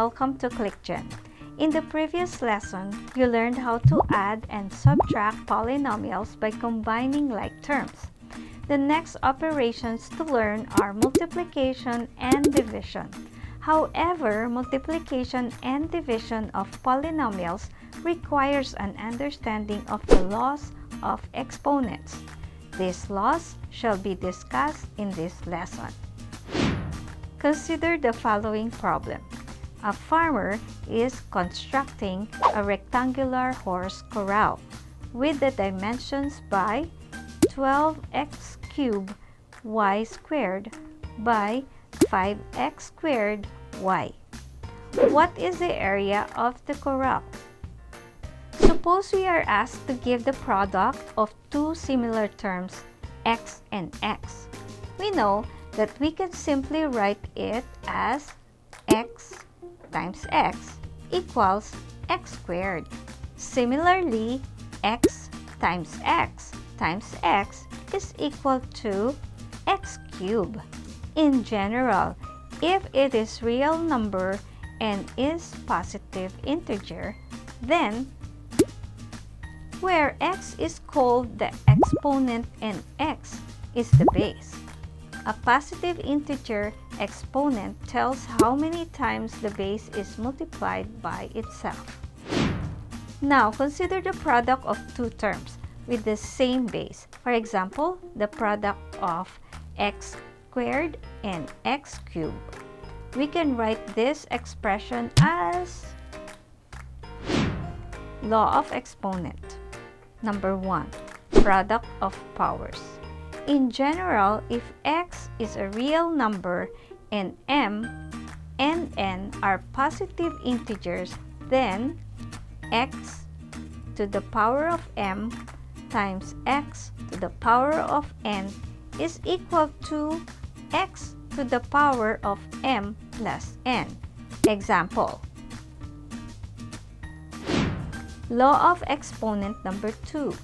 welcome to CliqueGen. In the previous lesson, you learned how to add and subtract polynomials by combining like terms. The next operations to learn are multiplication and division. However, multiplication and division of polynomials requires an understanding of the laws of exponents. These laws shall be discussed in this lesson. Consider the following problem. A farmer is constructing a rectangular horse corral with the dimensions by 12x cubed y squared by 5x squared y. What is the area of the corral? Suppose we are asked to give the product of two similar terms, x and x. We know that we can simply write it as x times x equals x squared. Similarly, x times x times x is equal to x cubed. In general, if it is real number and is positive integer, then where x is called the exponent and x is the base. A positive integer exponent tells how many times the base is multiplied by itself. Now, consider the product of two terms with the same base. For example, the product of x squared and x cubed. We can write this expression as law of exponent. Number 1, product of powers. In general, if x is a real number and m and n are positive integers, then x to the power of m times x to the power of n is equal to x to the power of m plus n. Example. Law of exponent number 2,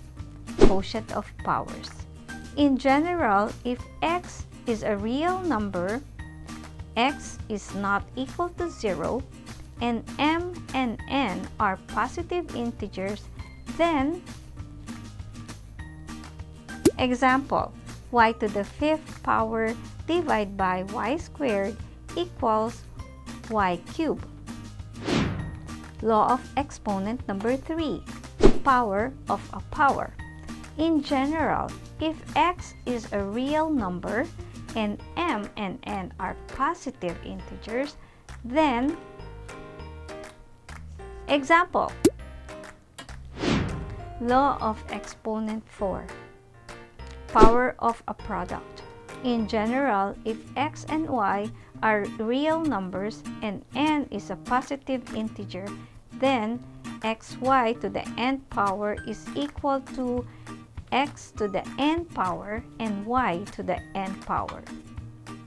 quotient of powers. In general, if x is a real number, x is not equal to 0, and m and n are positive integers, then example, y to the 5th power divided by y squared equals y cubed. Law of exponent number 3, power of a power. In general, if x is a real number and m and n are positive integers, then example, law of exponent 4, power of a product. In general, if x and y are real numbers and n is a positive integer, then xy to the nth power is equal to x to the n power and y to the n power.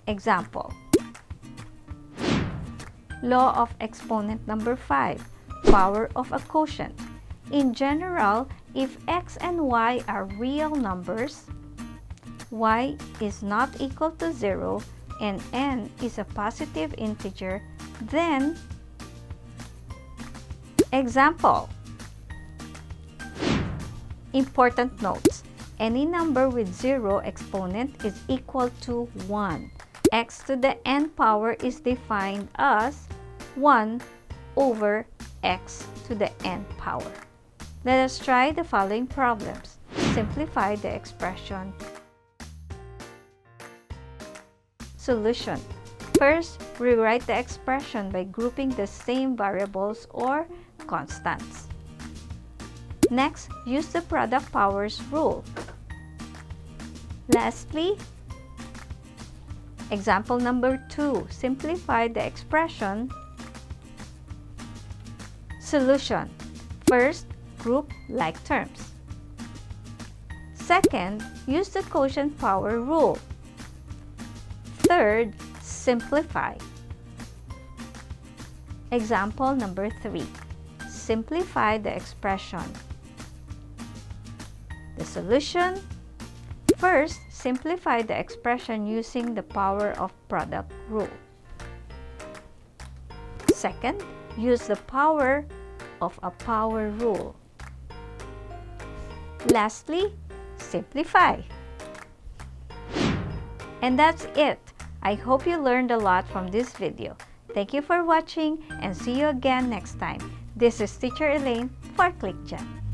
Example. Law of exponent number 5, power of a quotient. In general, if x and y are real numbers, y is not equal to 0 and n is a positive integer, then example. Important notes. Any number with 0 exponent is equal to 1. X to the n power is defined as 1 over x to the n power. Let us try the following problems. Simplify the expression. Solution. First, rewrite the expression by grouping the same variables or constants. Next, use the product powers rule. Lastly, example number 2, simplify the expression. Solution. First, group like terms. Second, use the quotient power rule. Third, simplify. Example number 3, simplify the expression. The solution. First, simplify the expression using the power of product rule. Second, use the power of a power rule. Lastly, simplify. And that's it. I hope you learned a lot from this video. Thank you for watching and see you again next time. This is Teacher Elaine for CliqueGen.